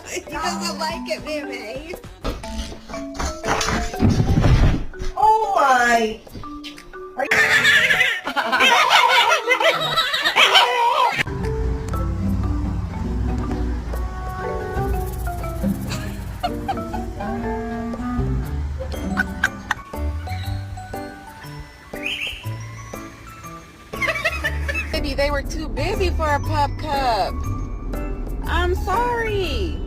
He doesn't like it, baby. Oh my! Baby, they were too busy for a pup cup. I'm sorry.